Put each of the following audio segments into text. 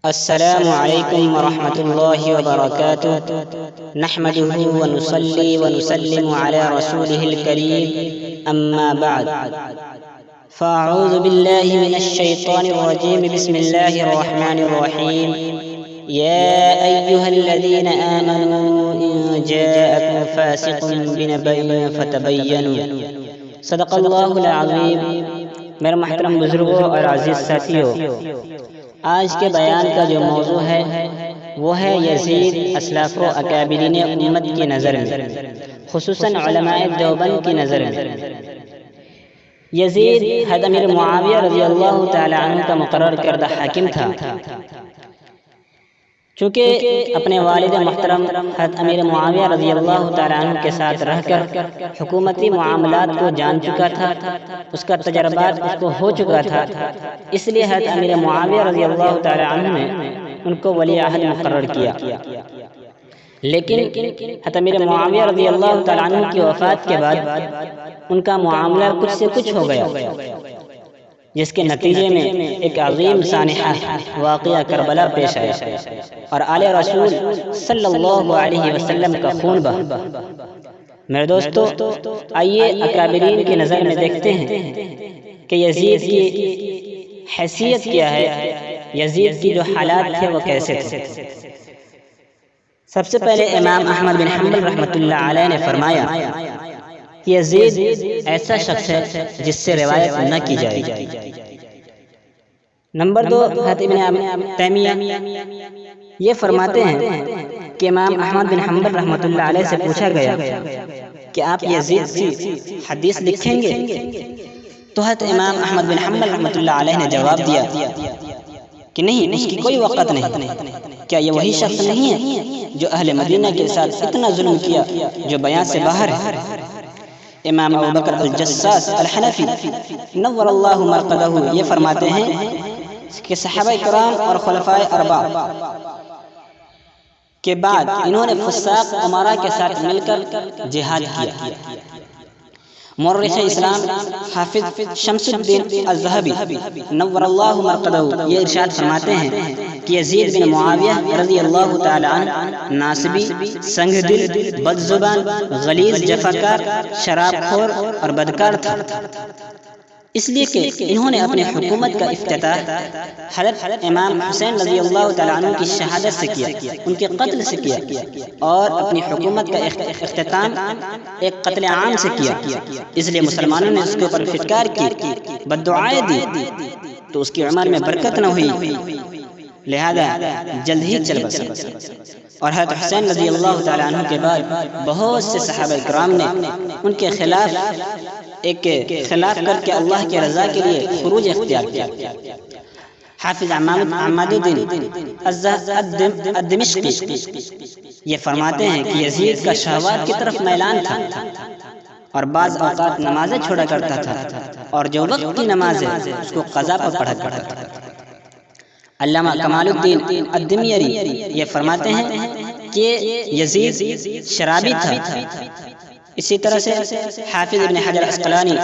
السلام علیکم ورحمۃ اللہ وبرکاتہ نحمده ونصلي ونسلم على رسوله الكريم اما بعد فاعوذ بالله من الشیطان الرجیم بسم اللہ الرحمن الرحیم يا أيها الذين آمنوا إن جاءكم فاسق بنبأ فتبينوا صدق اللہ العظیم۔ میرے محترم بزرگوں اور عزیز ساتھیوں، آج کے بیان کا جو موضوع ہے وہ ہے یزید اسلاف و اکابرین امت کی نظر میں، خصوصاً علماء دیوبند کی نظر میں۔ یزید حضرت امیر معاویہ رضی اللہ تعالی عنہ کا مقرر کردہ حاکم تھا۔ چونکہ اپنے والد محترم حضرت امیر معاویہ رضی اللہ تعالی عنہ کے ساتھ رہ کر حکومتی معاملات کو جان چکا تھا، اس کا تجربات اس کو ہو چکا تھا، اس لیے حضرت امیر معاویہ رضی اللہ تعالی عنہ نے ان کو ولی عہد مقرر کیا۔ لیکن حضرت امیر معاویہ رضی اللہ تعالی عنہ کی وفات کے بعد ان کا معاملہ کچھ سے کچھ ہو گیا، جس کے نتیجے میں ایک عظیم سانحہ واقعہ کربلا پیش آیا اور آل رسول صلی اللہ علیہ وسلم کا خون بہا۔ میرے دوستو، آئیے اکابرین کی نظر میں دیکھتے ہیں کہ یزید کی حیثیت کیا ہے، یزید کی جو حالات تھے وہ کیسے تھے۔ سب سے پہلے امام احمد بن حنبل رحمۃ اللہ علیہ نے فرمایا کہ یزید ایسا شخص ہے جس سے روایت نہ کی جائے۔ نمبر 2، حضرت ابن تیمیہ یہ فرماتے ہیں کہ امام احمد بن حنبل رحمۃ اللہ علیہ سے پوچھا گیا کہ آپ یزید کی حدیث لکھیں گے؟ تو حضرت امام احمد بن حنبل رحمۃ اللہ علیہ نے جواب دیا کہ نہیں، اس کی کوئی وقت نہیں۔ کیا یہ وہی شخص نہیں ہے جو اہل مدینہ کے ساتھ اتنا ظلم کیا جو بیان سے باہر ہے؟ امام ابوبکر الجساس الحنفی نور اللہ مرقدہ یہ فرماتے ہیں کہ صحابہ کرام اور خلفائے اربعہ کے بعد انہوں نے فساق امراء کے ساتھ مل کر جہاد کیا۔ مورخ اسلام حافظ شمس الدین الذہبی نور اللہ مرقدہ یہ ارشاد فرماتے ہیں کہ یزید بن معاویہ رضی اللہ تعالی عنہ ناصبی، سنگ دل، بد زبان، غلیظ، جفاکار، شراب خور اور بدکار تھا، اس لیے کہ انہوں نے اپنی حکومت کا افتتاح حضرت امام حسین رضی اللہ تعالیٰ عنہ کی شہادت سے کیا، ان کے قتل سے کیا، اور اپنی حکومت کا اختتام ایک قتل عام سے کیا۔ اس لیے مسلمانوں نے اس کے اوپر فٹکار کی، بد دعائیں دی، تو اس کی عمر میں برکت نہ ہوئی، لہذا جلد ہی چل بسا۔ اور حضرت حسین رضی اللہ تعالیٰ عنہ کے بعد بہت سے صحابہ کرام نے ان کے خلاف کر کے اللہ کی رضا کے لیے خروج اختیار کیا۔ حافظ عماد الدین الدمشقی یہ فرماتے ہیں کہ یزید کا شہوات کی طرف میلان تھا اور بعض اوقات نمازیں چھوڑا کرتا تھا، اور جو وقت کی نماز ہے اس کو قضا پر پڑھا کرتا تھا۔ علامہ کمال الدین الدمیری یہ فرماتے ہیں کہ یزید شرابی تھا۔ اسی طرح سے حافظ ابن حجر عسقلانی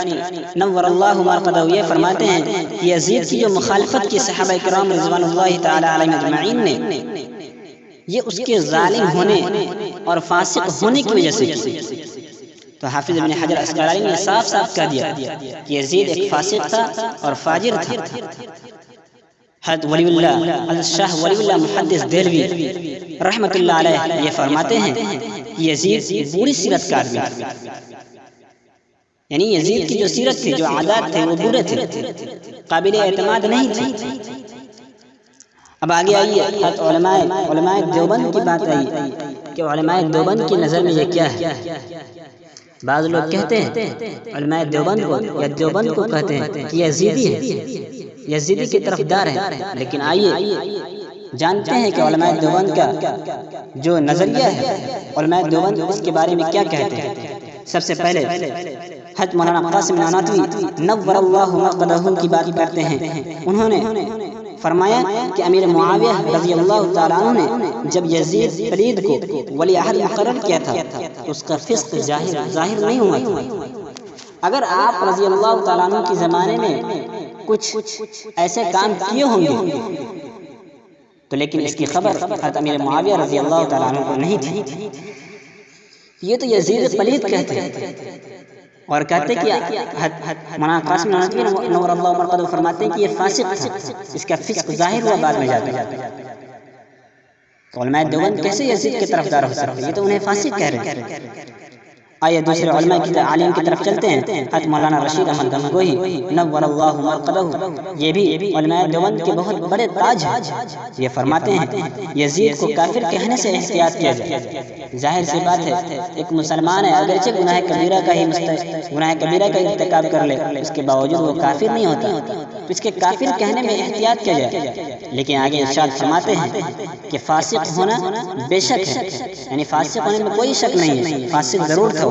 نور اللہ مرقدہ یہ فرماتے ہیں کہ یزید کی جو مخالفت کی صحابہ کرام رضوان اللہ تعالی علیہم اجمعین نے، یہ اس کے ظالم ہونے اور فاسق ہونے کی وجہ سے کی۔ تو حافظ ابن حجر عسقلانی نے صاف صاف کہہ دیا کہ یزید ایک فاسق تھا اور فاجر تھا۔ حضرت ولی اللہ شاہ ولی اللہ محدث دہلوی رحمۃ اللہ علیہ یہ فرماتے ہیں کہ یزید بری سیرت کا آدمی تھا، یعنی یزید کی جو سیرت تھی، جو عادات تھے وہ برے تھے، قابل اعتماد نہیں تھے۔ اب آگے آئیے علماء دیوبند کی بات آئی کہ علماء دیوبند کی نظر میں یہ کیا ہے۔ بعض لوگ کہتے ہیں علماء دیوبند کو یا دیوبند کو کہتے ہیں کہ یزیدی ہے، یزیدی کی طرف دار ہے۔ لیکن آئیے جانتے ہیں کہ علماء دیوبند کا جو نظریہ ہے، علماء دیوبند اس کے بارے میں کیا کہتے ہیں۔ سب سے پہلے حضرت مولانا قاسم نانوتوی نور اللہ مرقدہ کی بات کرتے ہیں۔ انہوں نے فرمایا کہ امیر معاویہ رضی اللہ تعالیٰ عنہ نے جب یزید پلید کو ولی عہد مقرر کیا تھا تو اس کا فسق ظاہر نہیں ہوا تھا۔ اگر آپ رضی اللہ تعالیٰ عنہ کے زمانے میں کچھ ایسے کام کیے ہوں گے تو تو لیکن اس کی خبر حضرت امیر معاویہ رضی اللہ تعالیٰ عنہ کو نہیں تھی. یہ تو یزید پلید کہتے ہیں اور کہتے کہ مولانا قاسم نانوتوی نور اللہ مرقدہ فرماتے ہیں کہ یہ فاسق تھا، اس کا فسق ظاہر ہوا بعد میں جاتا. تو علماء دیوبند کیسے یزید کے طرفدار ہو سکتے ہیں؟ یہ تو انہیں فاسق کہہ رہے ہیں. آئیے دوسرے علماء کی عالم کی طرف چلتے ہیں. حضرت مولانا رشید احمد گنگوہی نور اللہ مرقدہ، یہ بھی علماء دیوبند کے بہت بڑے تاج ہیں. یہ فرماتے ہیں یزید کو کافر کہنے سے احتیاط کیا جائے. ظاہر سی بات ہے ایک مسلمان ہے اگرچہ گناہ کبیرہ کا ارتکاب کر لے، اس کے باوجود وہ کافر نہیں ہوتا. تو اس کے کافر کہنے میں احتیاط کیا جائے. لیکن آگے ارشاد فرماتے ہیں کہ فاسق ہونا بے شک ہے، یعنی فاسق ہونے میں کوئی شک نہیں ہے، فاسق ضرور تھا.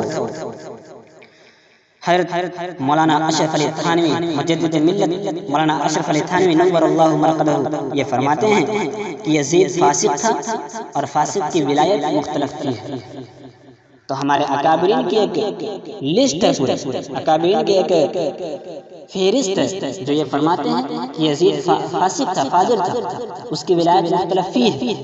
حضرت مولانا اشرف علی تھانوی مجدد ملت مولانا اشرف علی تھانوی نور اللہ مرقدہ یہ فرماتے ہیں کہ یزید فاسق تھا اور فاسق کی ولایت مختلف تھی. تو ہمارے اکابرین کی ایک لسٹ ہے، پورے اکابرین کی ایک فہرست ہے جو یہ فرماتے ہیں کہ یزید فاسق تھا، فاجر تھا، اس کی ولایت مختلف تھی.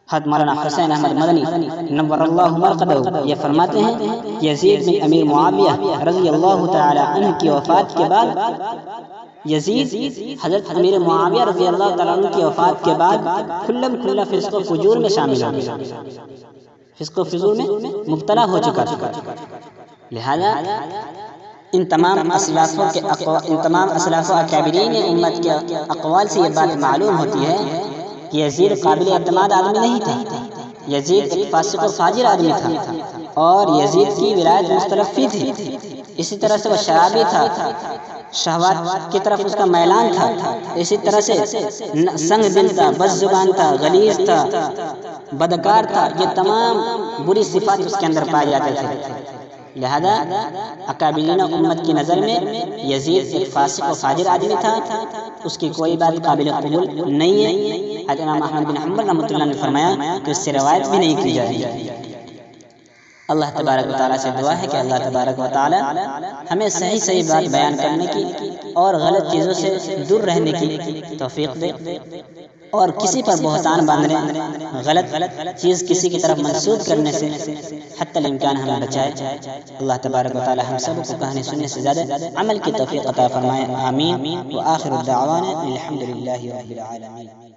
حضرت مولانا حسین احمد مدنی نور اللہ مرقدہ یہ فرماتے ہیں یزید بن امیر معاویہ رضی اللہ تعالی عنہ کی وفات کے بعد، یزید حضرت امیر معاویہ رضی اللہ تعالی عنہ کی وفات کے بعد کھلا فسق و فجور میں شامل ہو گیا، فسق و فجور میں مبتلا ہو چکا تھا. لہذا ان تمام اسلاف و اکابرین امت کے اقوال سے یہ بات معلوم ہوتی ہے کہ یزید قابل اعتماد آدمی نہیں تھا. یزید ایک فاسق و فاجر آدمی تھا اور یزید کی ولایت مختلف تھی. اسی طرح سے وہ شرابی تھا، شہوات کی طرف اس کا میلان تھا. اسی طرح سے سنگ دل تھا، بد زبان تھا، غلیظ تھا، بدکار تھا. یہ تمام بری صفات اس کے اندر پائے جاتے تھے. لہذا اکابرین امت کی نظر میں یزید ایک فاسق و فاجر آدمی تھا، اس کی کوئی بات قابل قبول نہیں ہے. حضرت امام احمد بن حنبل رحمۃ اللہ نے فرمایا کہ اس سے روایت بھی نہیں کی جائے. اللہ تبارک و تعالیٰ سے دعا ہے کہ اللہ تبارک و تعالیٰ ہمیں صحیح بات بیان کرنے کی اور غلط چیزوں سے دور رہنے کی توفیق دے، اور کسی پر بہتان باندھنے، غلط چیز کسی کی طرف منسوب کرنے سے حتی الامکان ہمیں بچائے. اللہ تبارک و تعالی ہم سب کو کہانی سننے سے زیادہ عمل کی توفیق عطا فرمائے. آمین. وآخر الدعوانا الحمدللہ رب العالمین.